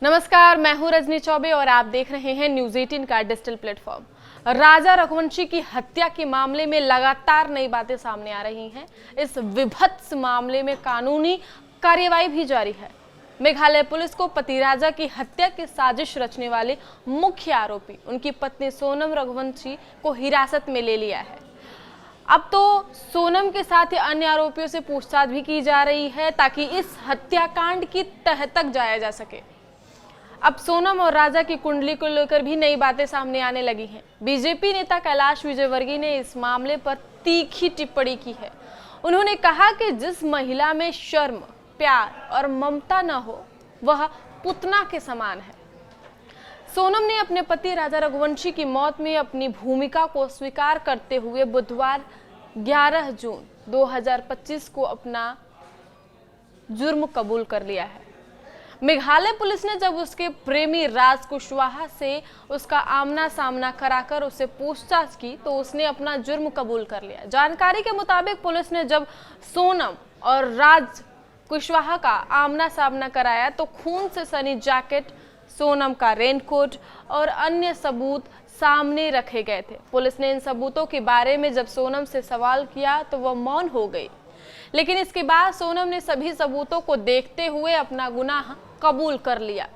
नमस्कार, मैं हूं रजनी चौबे और आप देख रहे हैं न्यूज़ 18 का डिजिटल प्लेटफॉर्म। राजा रघुवंशी की हत्या के मामले में लगातार नई बातें सामने आ रही हैं। इस विभत्स मामले में कानूनी कार्यवाही भी जारी है। मेघालय पुलिस को पति राजा की हत्या की साजिश रचने वाले मुख्य आरोपी उनकी पत्नी सोनम रघुवंशी को हिरासत में ले लिया है। अब तो सोनम के साथ ही अन्य आरोपियों से पूछताछ भी की जा रही है ताकि इस हत्याकांड की तह तक जाया जा सके। अब सोनम और राजा की कुंडली को लेकर भी नई बातें सामने आने लगी हैं। बीजेपी नेता कैलाश विजयवर्गीय ने इस मामले पर तीखी टिप्पणी की है। उन्होंने कहा कि जिस महिला में शर्म, प्यार और ममता न हो वह पुतना के समान है। सोनम ने अपने पति राजा रघुवंशी की मौत में अपनी भूमिका को स्वीकार करते हुए बुधवार 11 जून 2025 को अपना जुर्म कबूल कर लिया है। मेघालय पुलिस ने जब उसके प्रेमी राज कुशवाहा से उसका आमना सामना कराकर उससे पूछताछ की तो उसने अपना जुर्म कबूल कर लिया। जानकारी के मुताबिक पुलिस ने जब सोनम और राज कुशवाहा का आमना सामना कराया तो खून से सनी जैकेट, सोनम का रेनकोट और अन्य सबूत सामने रखे गए थे। पुलिस ने इन सबूतों के बारे में जब सोनम से सवाल किया तो वह मौन हो गई, लेकिन इसके बाद सोनम ने सभी सबूतों को देखते हुए अपना गुनाह कबूल कर लिया।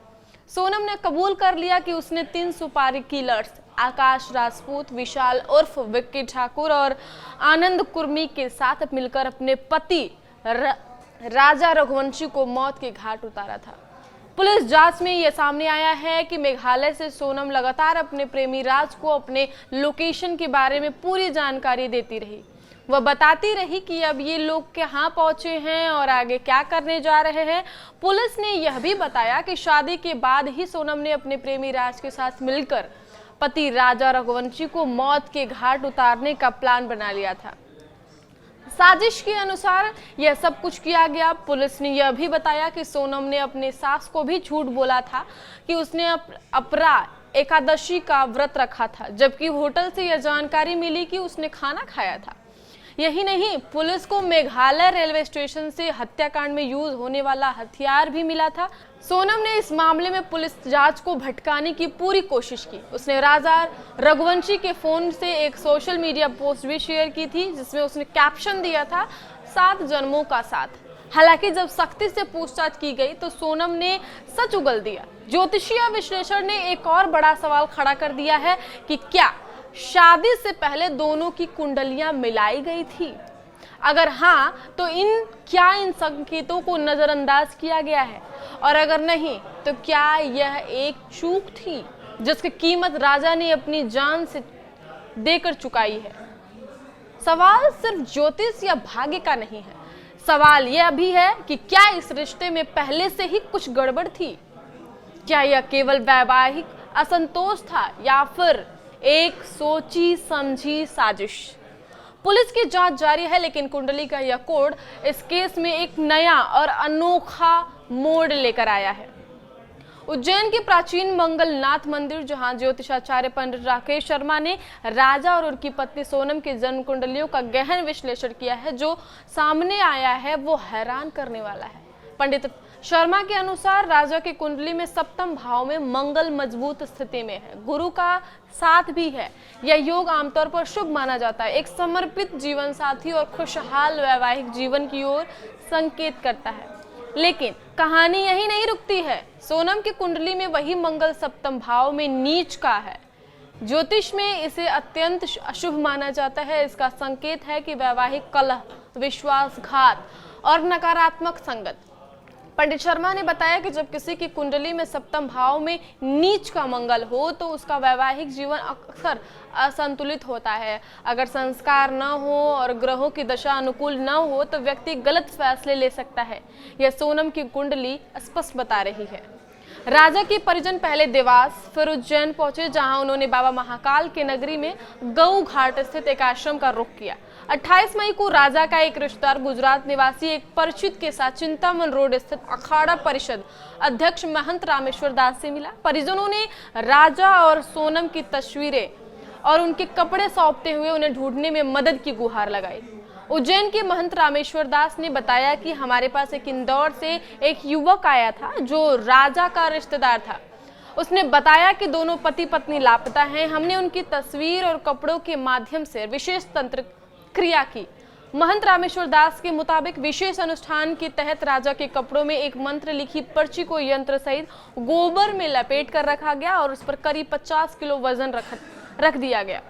सोनम ने कबूल कर लिया कि उसने 3 सुपारी किलर्स आकाश राजपूत, विशाल उर्फ विक्की ठाकुर और आनंद कुर्मी के साथ मिलकर अपने पति राजा रघुवंशी को मौत के घाट उतारा था। पुलिस जांच में यह सामने आया है कि मेघालय से सोनम लगातार अपने प्रेमी राज को अपने लोकेशन के बारे में पूरी जानकारी देती रही। वह बताती रही कि अब ये लोग कहाँ पहुंचे हैं और आगे क्या करने जा रहे हैं। पुलिस ने यह भी बताया कि शादी के बाद ही सोनम ने अपने प्रेमी राज के साथ मिलकर पति राजा रघुवंशी को मौत के घाट उतारने का प्लान बना लिया था। साजिश के अनुसार यह सब कुछ किया गया। पुलिस ने यह भी बताया कि सोनम ने अपने सास को भी झूठ बोला था कि उसने अपरा एकादशी का व्रत रखा था, जबकि होटल से यह जानकारी मिली कि उसने खाना खाया था। यही नहीं, पुलिस को मेघालय रेलवे स्टेशन से हत्याकांड में यूज होने वाला हथियार भी मिला था। सोनम ने इस मामले में पुलिस जांच को भटकाने की पूरी कोशिश की। उसने राजा रघुवंशी के फोन से एक सोशल मीडिया पोस्ट भी शेयर की थी जिसमें उसने कैप्शन दिया था 7 जन्मों का साथ। हालांकि जब सख्ती से पूछताछ की गई तो सोनम ने सच उगल दिया। ज्योतिषीय विश्लेषण ने एक और बड़ा सवाल खड़ा कर दिया है कि क्या शादी से पहले दोनों की कुंडलियां मिलाई गई थी? अगर हाँ तो इन संकेतों को नजरअंदाज किया गया है, और अगर नहीं तो क्या यह एक चूक थी जिसकी कीमत राजा ने अपनी जान से देकर चुकाई है? सवाल सिर्फ ज्योतिष या भाग्य का नहीं है। सवाल यह भी है कि क्या इस रिश्ते में पहले से ही कुछ गड़बड़ थी? क्या यह केवल वैवाहिक असंतोष था या फिर एक सोची समझी साजिश? पुलिस की जांच जारी है, लेकिन कुंडली का यह कोड इस केस में एक नया और अनोखा मोड़ लेकर आया है। उज्जैन के प्राचीन मंगलनाथ मंदिर, जहां ज्योतिषाचार्य पंडित राकेश शर्मा ने राजा और उनकी पत्नी सोनम की जन्म कुंडलियों का गहन विश्लेषण किया है, जो सामने आया है वो हैरान करने वाला है। पंडित शर्मा के अनुसार राजा की कुंडली में 7वें भाव में मंगल मजबूत स्थिति में है, गुरु का साथ भी है। यह योग आमतौर पर शुभ माना जाता है, एक समर्पित जीवन साथी और खुशहाल वैवाहिक जीवन की ओर संकेत करता है। लेकिन कहानी यही नहीं रुकती है। सोनम की कुंडली में वही मंगल 7वें भाव में नीच का है। ज्योतिष में इसे अत्यंत अशुभ माना जाता है। इसका संकेत है कि वैवाहिक कलह, विश्वासघात और नकारात्मक संगत। पंडित शर्मा ने बताया कि जब किसी की कुंडली में 7वें भाव में नीच का मंगल हो तो उसका वैवाहिक जीवन अक्सर असंतुलित होता है। अगर संस्कार न हो और ग्रहों की दशा अनुकूल न हो तो व्यक्ति गलत फैसले ले सकता है। यह सोनम की कुंडली स्पष्ट बता रही है। राजा के परिजन पहले देवास फिर उज्जैन पहुंचे, जहां उन्होंने बाबा महाकाल के नगरी में गऊ घाट स्थित एक आश्रम का रुख किया। 28 मई को राजा का एक रिश्तेदार गुजरात निवासी एक परिचित के साथ चिंतामन रोड स्थित अखाड़ा परिषद अध्यक्ष महंत रामेश्वर दास से मिला। परिजनों ने राजा और सोनम की तस्वीरें और उनके कपड़े सौंपते हुए उन्हें ढूंढने में मदद की गुहार लगाई। उज्जैन के महंत रामेश्वर दास ने बताया कि हमारे पास एक इंदौर से एक युवक आया था जो राजा का रिश्तेदार था। उसने बताया कि दोनों पति पत्नी लापता हैं। हमने उनकी तस्वीर और कपड़ों के माध्यम से विशेष तंत्र क्रिया की। महंत रामेश्वर दास के मुताबिक विशेष अनुष्ठान के तहत राजा के कपड़ों में एक मंत्र लिखी पर्ची को यंत्र सहित गोबर में लपेट कर रखा गया और उस पर करीब 50 किलो वजन रख दिया गया।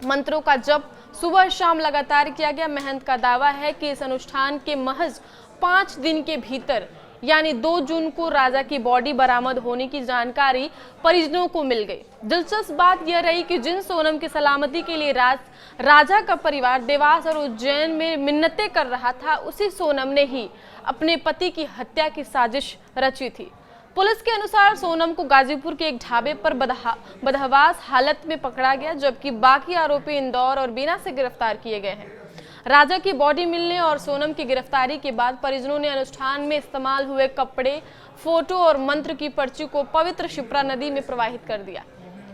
मंत्रों का जप सुबह शाम लगातार किया गया। महंत का दावा है कि इस अनुष्ठान के महज 5 दिन के भीतर यानी 2 जून को राजा की बॉडी बरामद होने की जानकारी परिजनों को मिल गई। दिलचस्प बात यह रही कि जिन सोनम की सलामती के लिए राजा का परिवार देवास और उज्जैन में मिन्नतें कर रहा था, उसी सोनम ने ही अपने पति की हत्या की साजिश रची थी। पुलिस के अनुसार सोनम को गाजीपुर के एक ढाबे पर बदहवास हालत में पकड़ा गया, जबकि बाकी आरोपी इंदौर और बीना से गिरफ्तार किए गए हैं। राजा की बॉडी मिलने और सोनम की गिरफ्तारी के बाद परिजनों ने अनुष्ठान में इस्तेमाल हुए कपड़े, फोटो और मंत्र की पर्ची को पवित्र शिप्रा नदी में प्रवाहित कर दिया।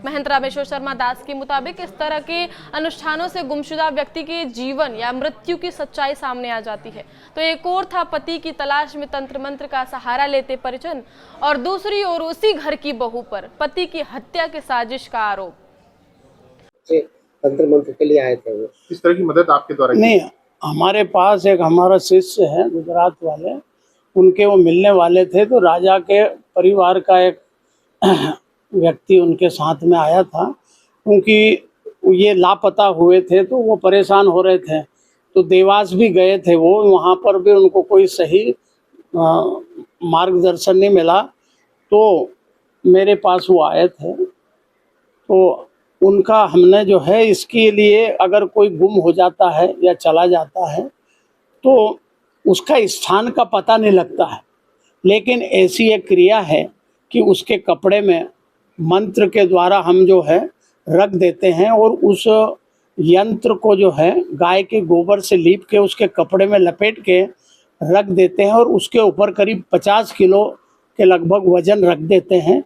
महंत रामेश्वर शर्मा दास के मुताबिक इस तरह के अनुष्ठानों से गुमशुदा व्यक्ति के जीवन या मृत्यु की सच्चाई सामने आ जाती है। तो एक ओर था पति की तलाश में तंत्र मंत्र का सहारा लेते परिजन और दूसरी ओर उसी घर की बहू पर पति की हत्या के साजिश का आरोप। तंत्र मंत्र के लिए आए थे वो, किस तरह की मदद आपके द्वारा नहीं, हमारे पास एक हमारा शिष्य है गुजरात वाले, उनके वो मिलने वाले थे। तो राजा के परिवार का एक व्यक्ति उनके साथ में आया था, क्योंकि ये लापता हुए थे तो वो परेशान हो रहे थे। तो देवास भी गए थे वो, वहाँ पर भी उनको कोई सही मार्गदर्शन नहीं मिला। तो मेरे पास वो आए थे, तो उनका हमने जो है इसके लिए अगर कोई गुम हो जाता है या चला जाता है तो उसका स्थान का पता नहीं लगता है, लेकिन ऐसी एक क्रिया है कि उसके कपड़े में मंत्र के द्वारा हम जो है रख देते हैं और उस यंत्र को जो है गाय के गोबर से लीप के उसके कपड़े में लपेट के रख देते हैं और उसके ऊपर करीब 50 किलो के लगभग वजन रख देते हैं।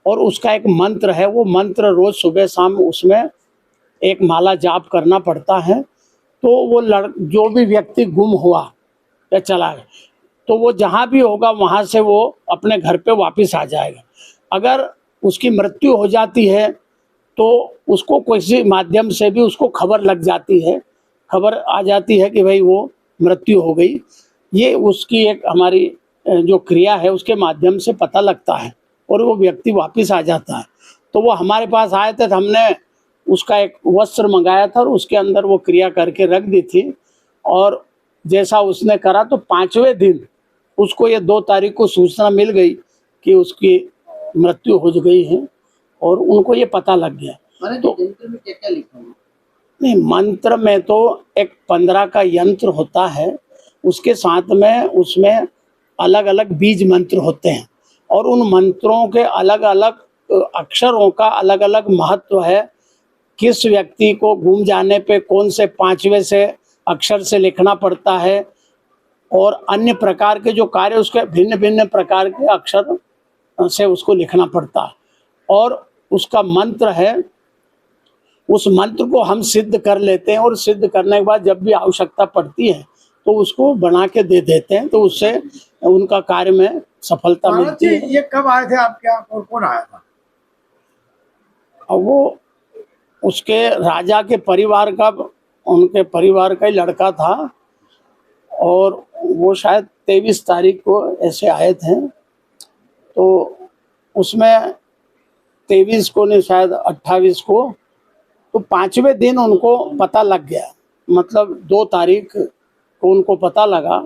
और उसका एक मंत्र है, वो मंत्र रोज़ सुबह शाम उसमें एक माला जाप करना पड़ता है। तो वो जो भी व्यक्ति गुम हुआ या चला गया तो वो जहाँ भी होगा वहाँ से वो अपने घर पे वापस आ जाएगा। अगर उसकी मृत्यु हो जाती है तो उसको किसी माध्यम से भी उसको खबर लग जाती है, खबर आ जाती है कि भाई वो मृत्यु हो गई। ये उसकी एक हमारी जो क्रिया है उसके माध्यम से पता लगता है और वो व्यक्ति वापस आ जाता है। तो वो हमारे पास आए थे तो हमने उसका एक वस्त्र मंगाया था और उसके अंदर वो क्रिया करके रख दी थी। और जैसा उसने करा तो 5वें दिन उसको ये 2 तारीख को सूचना मिल गई कि उसकी मृत्यु हो गई है और उनको ये पता लग गया। तो यंत्र में क्या क्या लिखा है? नहीं, मंत्र में तो एक 15 का यंत्र होता है, उसके साथ में उसमें अलग अलग बीज मंत्र होते हैं और उन मंत्रों के अलग अलग अक्षरों का अलग अलग महत्व है। किस व्यक्ति को गुम जाने पे कौन से 5वें से अक्षर से लिखना पड़ता है और अन्य प्रकार के जो कार्य उसके भिन्न भिन्न प्रकार के अक्षर से उसको लिखना पड़ता है। और उसका मंत्र है, उस मंत्र को हम सिद्ध कर लेते हैं और सिद्ध करने के बाद जब भी आवश्यकता पड़ती है तो उसको बना के दे देते हैं, तो उससे उनका कार्य में सफलता मिलती है। ये कब आए थे आपके यहाँ और कौन आया था? वो उसके राजा के परिवार का, उनके परिवार का ही लड़का था और वो शायद 23 तारीख को ऐसे आए थे। तो उसमें 23 को नहीं शायद 28 को, तो 5वें दिन उनको पता लग गया, मतलब 2 तारीख को उनको पता लगा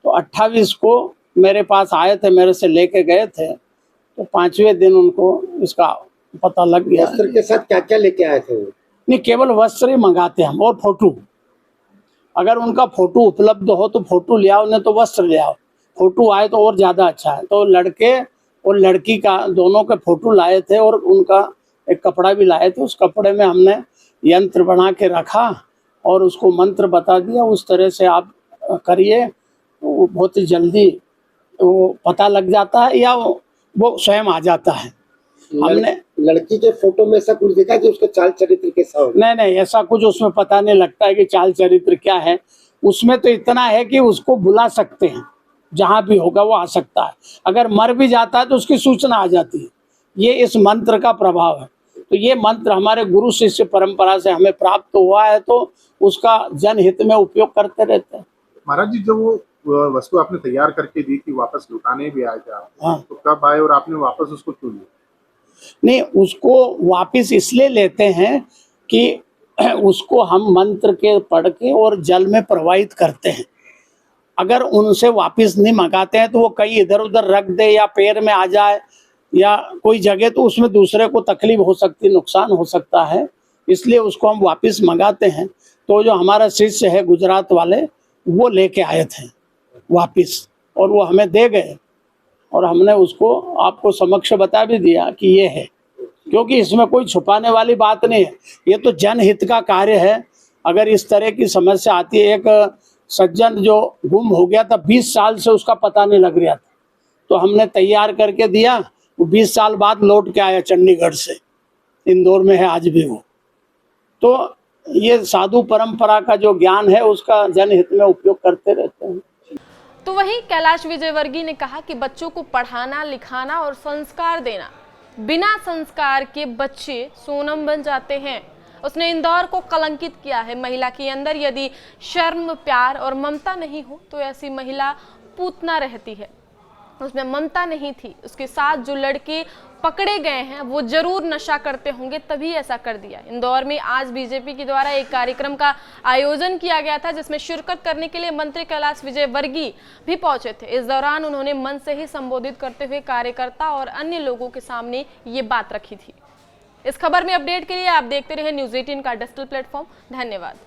तो 28 को मेरे पास आए थे, मेरे से लेके गए थे। तो 5वें दिन उनको इसका पता लग गया। वस्त्र के साथ क्या क्या लेके आए थे वो? नहीं, केवल वस्त्र ही मंगाते हम और फोटो। अगर उनका फोटो उपलब्ध हो तो फोटो ले आओ, नहीं तो वस्त्र ले आओ। फोटो आए तो और ज़्यादा अच्छा है। तो लड़के और लड़की का दोनों के फोटो लाए थे और उनका एक कपड़ा भी लाए थे। उस कपड़े में हमने यंत्र बना के रखा और उसको मंत्र बता दिया, उस तरह से आप करिए तो बहुत ही जल्दी वो पता लग जाता है या वो स्वयं आ जाता है। हमने लड़की के फोटो में ऐसा कुछ देखा कि उसका चाल चरित्र कैसा हो? नहीं, ऐसा कुछ उसमें पता नहीं लगता है कि चाल चरित्र क्या है। उसमें तो इतना है कि उसको बुला सकते हैं, जहां भी होगा वो आ सकता है। अगर मर भी जाता है तो उसकी सूचना आ जाती है। ये इस मंत्र का प्रभाव है। तो ये मंत्र हमारे गुरु शिष्य परंपरा से हमें प्राप्त हुआ है, तो उसका जनहित में उपयोग करते रहते हैं। महाराज जी, जब वो वस्तु आपने तैयार करके दी थी, वापस लौटाने भी आए थे आप, हाँ। तो कब आए और आपने वापस उसको क्यों लिया? नहीं, उसको वापस इसलिए लेते हैं कि उसको हम मंत्र के पढ़ के और जल में प्रवाहित करते हैं। अगर उनसे वापस नहीं मंगाते हैं तो वो कहीं इधर उधर रख दे या पैर में आ जाए या कोई जगह, तो उसमें दूसरे को तकलीफ हो सकती, नुकसान हो सकता है। इसलिए उसको हम वापस मंगाते हैं। तो जो हमारा शिष्य है गुजरात वाले, वो लेके आए थे वापस और वो हमें दे गए, और हमने उसको आपको समक्ष बता भी दिया कि ये है, क्योंकि इसमें कोई छुपाने वाली बात नहीं है। ये तो जनहित का कार्य है। अगर इस तरह की समस्या आती है, एक सज्जन जो गुम हो गया था, 20 साल से उसका पता नहीं लग रहा था, तो हमने तैयार करके दिया। वो 20 साल बाद लौट के आया चंडीगढ़ से, इंदौर में है आज भी वो। तो ये साधु परंपरा का जो ज्ञान है उसका जनहित में उपयोग करते रहते हैं। तो वहीं कैलाश विजयवर्गीय ने कहा कि बच्चों को पढ़ाना, लिखाना और संस्कार देना, बिना संस्कार के बच्चे सोनम बन जाते हैं। उसने इंदौर को कलंकित किया है। महिला के अंदर यदि शर्म, प्यार और ममता नहीं हो तो ऐसी महिला पूतना रहती है। उसमें ममता नहीं थी। उसके साथ जो लड़के पकड़े गए हैं वो जरूर नशा करते होंगे, तभी ऐसा कर दिया। इंदौर में आज बीजेपी के द्वारा एक कार्यक्रम का आयोजन किया गया था, जिसमें शिरकत करने के लिए मंत्री कैलाश विजयवर्गीय भी पहुंचे थे। इस दौरान उन्होंने मन से ही संबोधित करते हुए कार्यकर्ता और अन्य लोगों के सामने ये बात रखी थी। इस खबर में अपडेट के लिए आप देखते रहे न्यूज़ 18 का डिजिटल प्लेटफॉर्म। धन्यवाद।